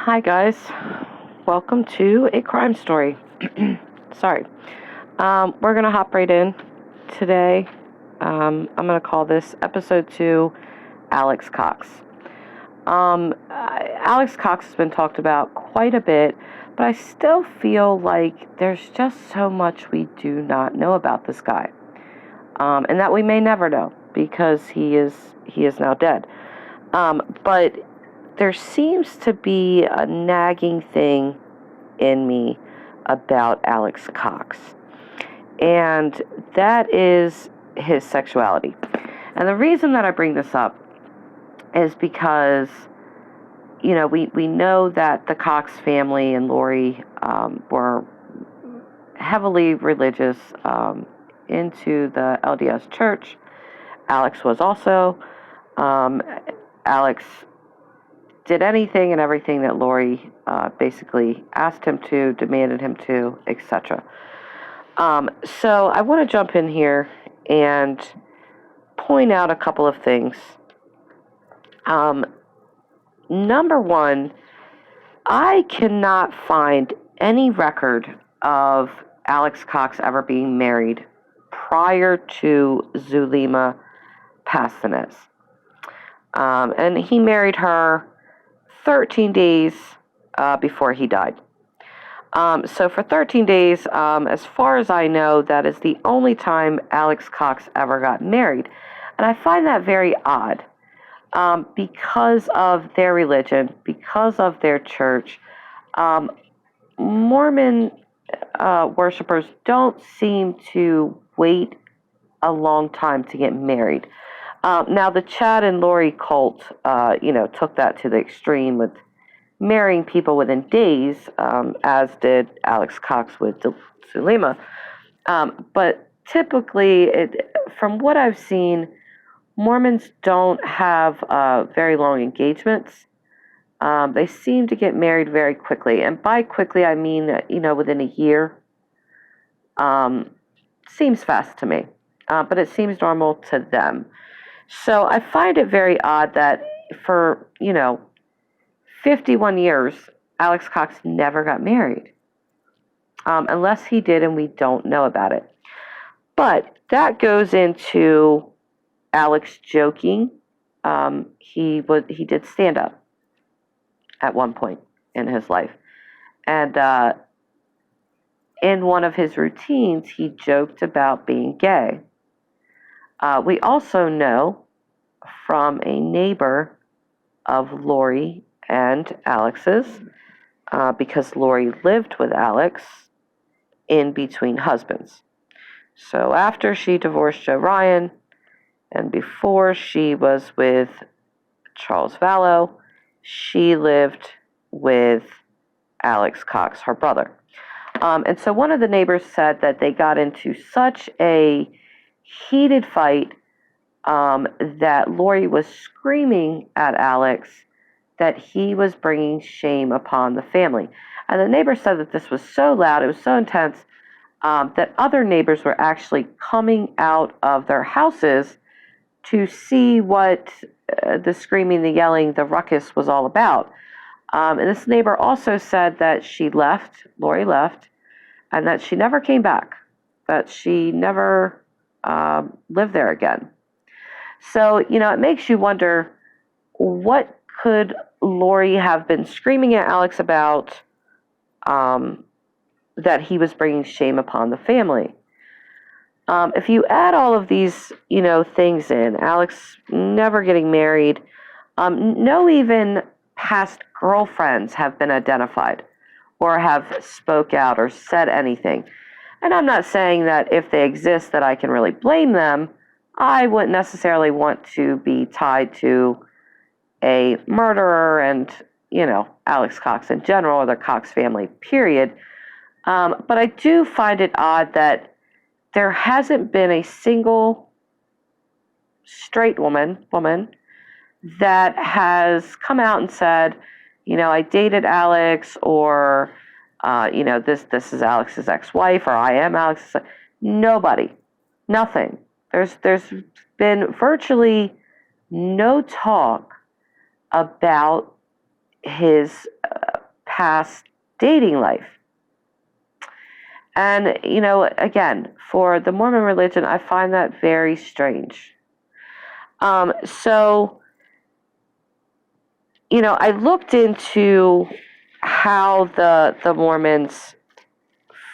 Hi, guys. Welcome to a crime story. Sorry. We're going to hop right in today. I'm going to call this episode 2 Alex Cox. Alex Cox has been talked about quite a bit, but I still feel like there's just so much we do not know about this guy. And that we may never know because he is now dead. But there seems to be a nagging thing in me about Alex Cox, and that is his sexuality. And the reason that I bring this up is because, we know that the Cox family and Lori were heavily religious, into the LDS church. Alex was also. Alex did anything and everything that Lori basically asked him to, demanded him to, etc. So I want to jump in here and point out a couple of things. Number one, I cannot find any record of Alex Cox ever being married prior to Zulema Pastanes. And he married her 13 days before he died. So for 13 days, as far as I know, that is the only time Alex Cox ever got married. And I find that very odd because of their religion, because of their church. Mormon worshipers don't seem to wait a long time to get married. Now, the Chad and Lori cult, took that to the extreme with marrying people within days, as did Alex Cox with Zulema. But typically, from what I've seen, Mormons don't have very long engagements. They seem to get married very quickly. And by quickly, I mean, within a year. Seems fast to me, but it seems normal to them. So I find it very odd that for, 51 years, Alex Cox never got married. Unless he did and we don't know about it. But that goes into Alex joking. He did stand up at one point in his life. And in one of his routines, he joked about being gay. We also know from a neighbor of Lori and Alex's, because Lori lived with Alex in between husbands. So after she divorced Joe Ryan and before she was with Charles Vallow, she lived with Alex Cox, her brother. And so one of the neighbors said that they got into such a heated fight that Lori was screaming at Alex that he was bringing shame upon the family. And the neighbor said that this was so loud, it was so intense, that other neighbors were actually coming out of their houses to see what the screaming, the yelling, the ruckus was all about. And this neighbor also said that Lori left, and that she never came back, that she never lived there again. So, it makes you wonder, what could Lori have been screaming at Alex about that he was bringing shame upon the family? If you add all of these, things in, Alex never getting married, no even past girlfriends have been identified or have spoke out or said anything. And I'm not saying that if they exist that I can really blame them. I wouldn't necessarily want to be tied to a murderer and, Alex Cox in general, or the Cox family, period. But I do find it odd that there hasn't been a single straight woman that has come out and said, I dated Alex, or, this is Alex's ex-wife, or I am Alex's. Nobody. Nothing. There's been virtually no talk about his past dating life. And, again, for the Mormon religion, I find that very strange. So, I looked into how the Mormons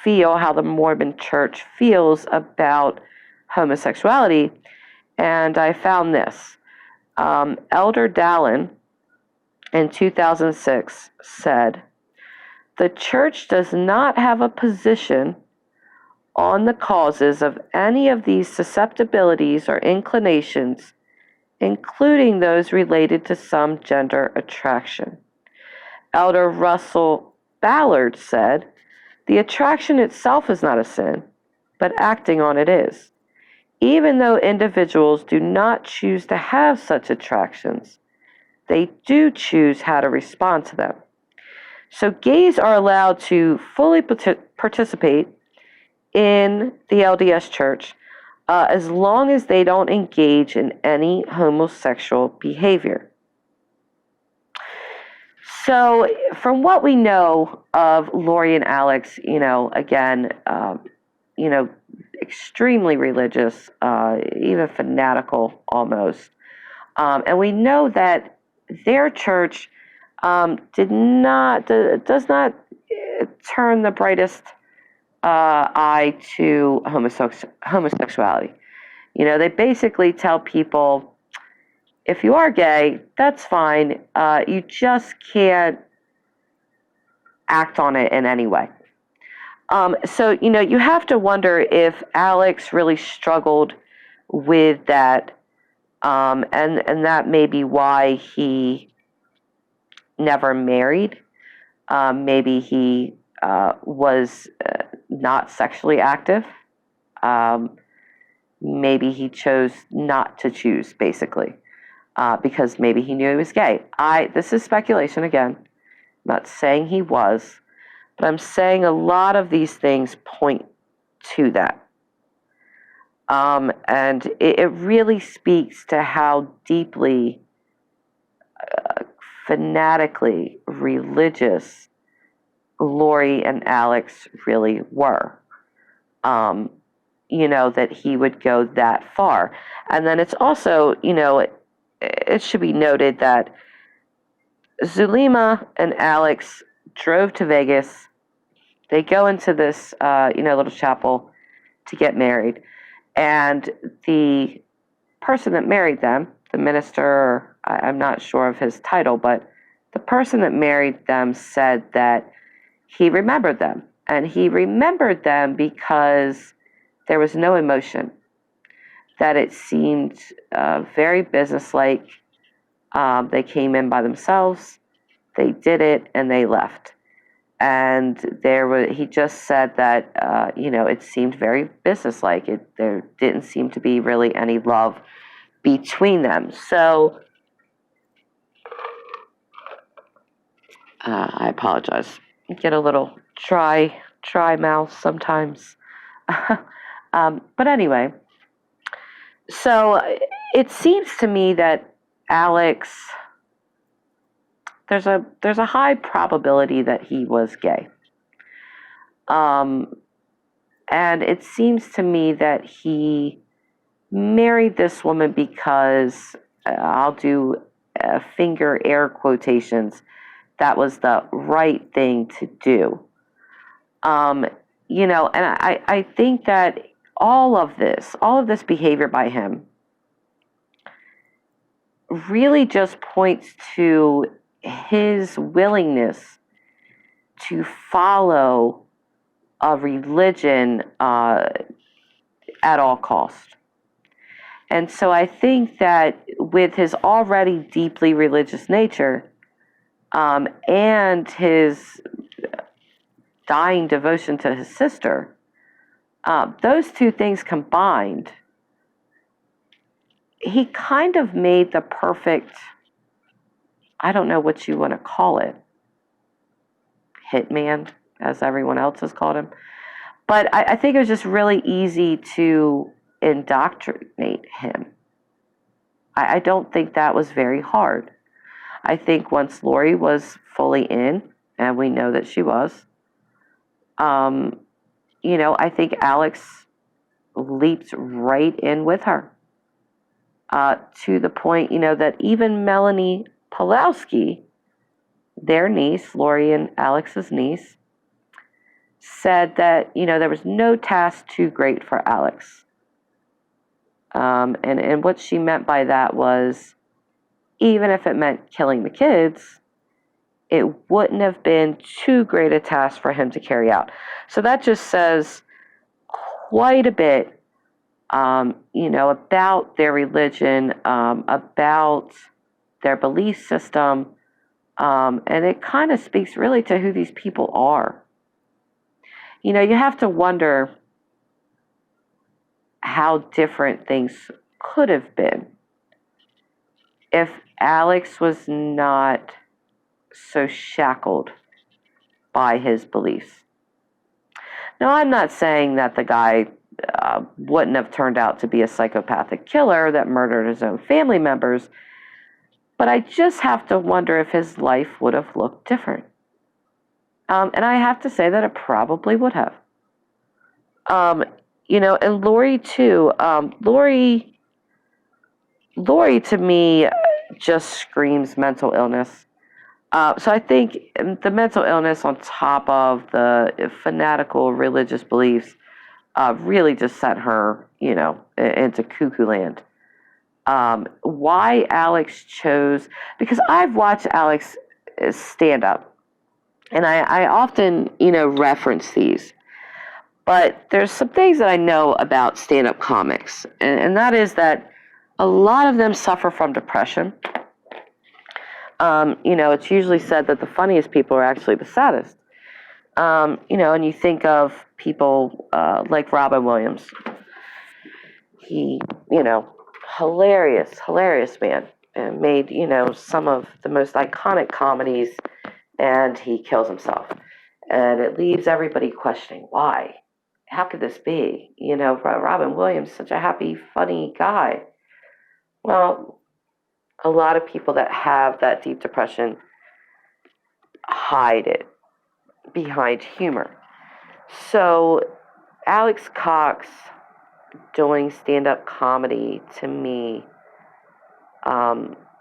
feel, how the Mormon church feels about homosexuality, and I found this. Elder Dallin in 2006 said, "The church does not have a position on the causes of any of these susceptibilities or inclinations, including those related to some gender attraction." Elder Russell Ballard said, "The attraction itself is not a sin, but acting on it is. Even though individuals do not choose to have such attractions, they do choose how to respond to them. So gays are allowed to fully participate in the LDS Church as long as they don't engage in any homosexual behavior." So, from what we know of Lori and Alex, again, extremely religious, even fanatical almost. And we know that their church does not turn the brightest eye to homosexuality. They basically tell people, if you are gay, that's fine. You just can't act on it in any way. So, you have to wonder if Alex really struggled with that, and that may be why he never married. Maybe he was not sexually active. Maybe he chose not to choose, basically, because maybe he knew he was gay. This is speculation again. I'm not saying he was, but I'm saying a lot of these things point to that. And it really speaks to how deeply, fanatically religious Lori and Alex really were. That he would go that far. And then it's also, it should be noted that Zulema and Alex drove to Vegas. They go into this, little chapel to get married. And the person that married them, the minister, I'm not sure of his title, but the person that married them said that he remembered them. And he remembered them because there was no emotion, that it seemed very businesslike. They came in by themselves, they did it, and they left. And he just said that, it seemed very businesslike. There didn't seem to be really any love between them. So, I apologize. I get a little dry mouth sometimes. But anyway, so it seems to me that Alex, there's a high probability that he was gay. And it seems to me that he married this woman because, I'll do finger air quotations, that was the right thing to do. And I think that all of this behavior by him really just points to his willingness to follow a religion at all cost. And so I think that with his already deeply religious nature, and his dying devotion to his sister, those two things combined, he kind of made the perfect, I don't know what you want to call it, hitman, as everyone else has called him. But I think it was just really easy to indoctrinate him. I don't think that was very hard. I think once Lori was fully in, and we know that she was. I think Alex leaped right in with her, to the point, that even Melanie Pulowski, their niece, Lori and Alex's niece, said that, there was no task too great for Alex. And what she meant by that was, even if it meant killing the kids, it wouldn't have been too great a task for him to carry out. So that just says quite a bit, about their religion, about their belief system, and it kind of speaks really to who these people are. You have to wonder how different things could have been if Alex was not so shackled by his beliefs. Now, I'm not saying that the guy wouldn't have turned out to be a psychopathic killer that murdered his own family members, but I just have to wonder if his life would have looked different. And I have to say that it probably would have. And Lori too. Lori to me just screams mental illness. So I think the mental illness on top of the fanatical religious beliefs really just sent her, into cuckoo land. Why Alex chose, because I've watched Alex stand up, and I often, reference these. But there's some things that I know about stand-up comics, and that is that a lot of them suffer from depression. It's usually said that the funniest people are actually the saddest. And you think of people like Robin Williams. He, hilarious man, and made, some of the most iconic comedies, and he kills himself. And it leaves everybody questioning why. How could this be? Robin Williams, such a happy, funny guy. Well, a lot of people that have that deep depression hide it behind humor. So Alex Cox doing stand-up comedy, to me,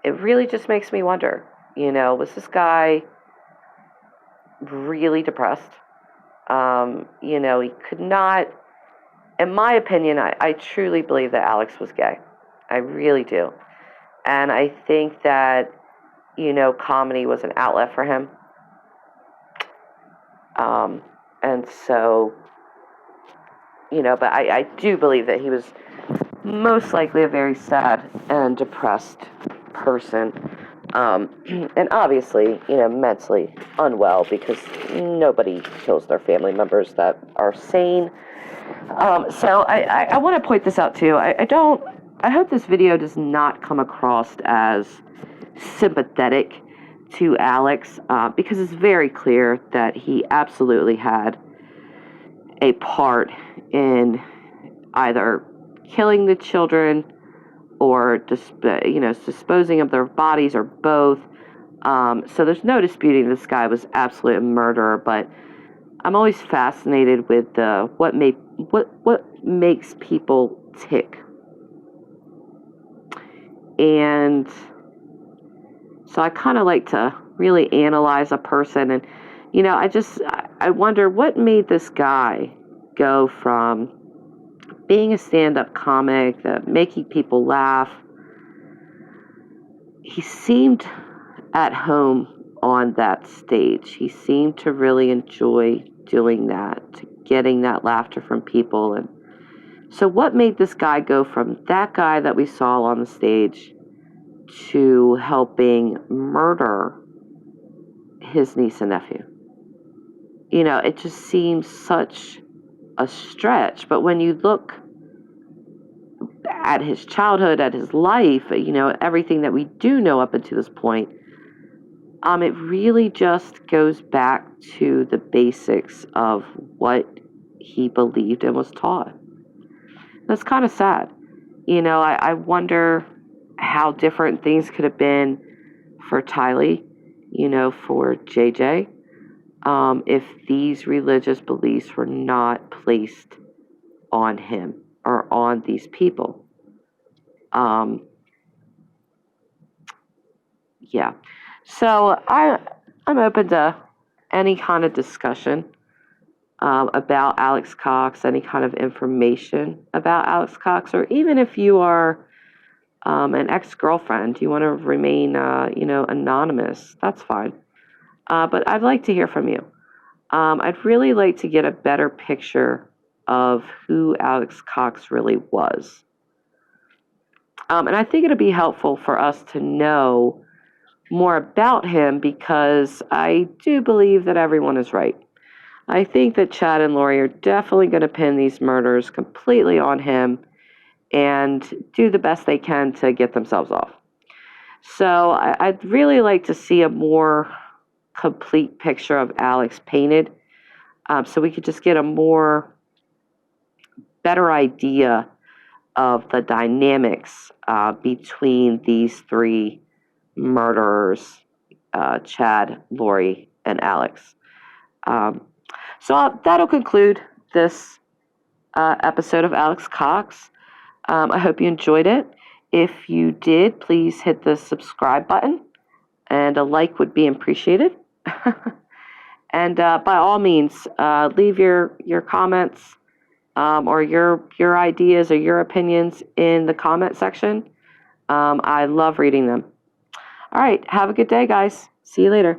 it really just makes me wonder, was this guy really depressed? He could not, in my opinion, I truly believe that Alex was gay. I really do. And I think that, comedy was an outlet for him. And so, but I do believe that he was most likely a very sad and depressed person. And obviously, mentally unwell, because nobody kills their family members that are sane. So I want to point this out too. I hope this video does not come across as sympathetic to Alex, because it's very clear that he absolutely had a part in either killing the children or disposing of their bodies, or both. So there's no disputing this guy was absolutely a murderer, but I'm always fascinated with what makes people tick. And so I kind of like to really analyze a person, and I wonder what made this guy go from being a stand-up comic, making people laugh. He seemed at home on that stage. He seemed to really enjoy doing that, to getting that laughter from people. And so what made this guy go from that guy that we saw on the stage to helping murder his niece and nephew? It just seems such a stretch. But when you look at his childhood, at his life, everything that we do know up until this point, it really just goes back to the basics of what he believed and was taught. That's kind of sad. I wonder how different things could have been for Tylee, for JJ. if these religious beliefs were not placed on him or on these people. Yeah. So I'm open to any kind of discussion about Alex Cox, any kind of information about Alex Cox, or even if you are an ex-girlfriend, you want to remain, anonymous, that's fine. But I'd like to hear from you. I'd really like to get a better picture of who Alex Cox really was. And I think it'd be helpful for us to know more about him because I do believe that everyone is right. I think that Chad and Lori are definitely going to pin these murders completely on him and do the best they can to get themselves off. So I'd really like to see a more complete picture of Alex painted so we could just get a better idea of the dynamics between these three murderers, Chad, Lori, and Alex. So that'll conclude this episode of Alex Cox. I hope you enjoyed it. If you did, please hit the subscribe button, and a like would be appreciated. And by all means, leave your comments or your ideas or your opinions in the comment section. I love reading them. All right, have a good day, guys. See you later.